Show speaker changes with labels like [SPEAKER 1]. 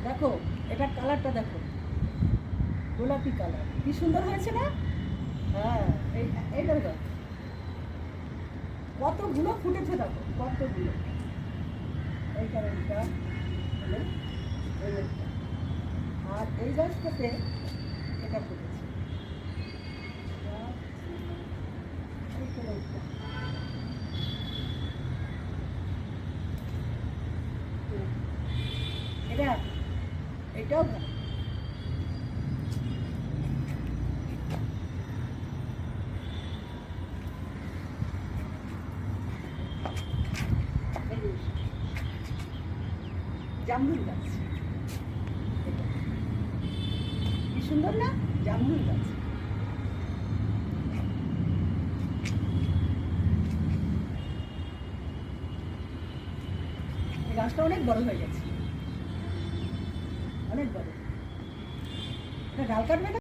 [SPEAKER 1] দেখো এটা কালারটা দেখো, গোলাপি কালার, কি সুন্দর হয়েছে না? হ্যাঁ, এইটা দেখো কতগুলো ফুটেছে, দেখো কতগুলো। এই কারণটা হলো এই একটা। আর এই গাছটাতে এটা ফুটেছে। এই কালারটা। এটা এটাও ভালো। জামরুল গাছ, কি সুন্দর না? জামরুল গাছ। এই গাছটা অনেক বড় হয়ে গেছে, অনেক বড়। এটা ডাল কাটবে না?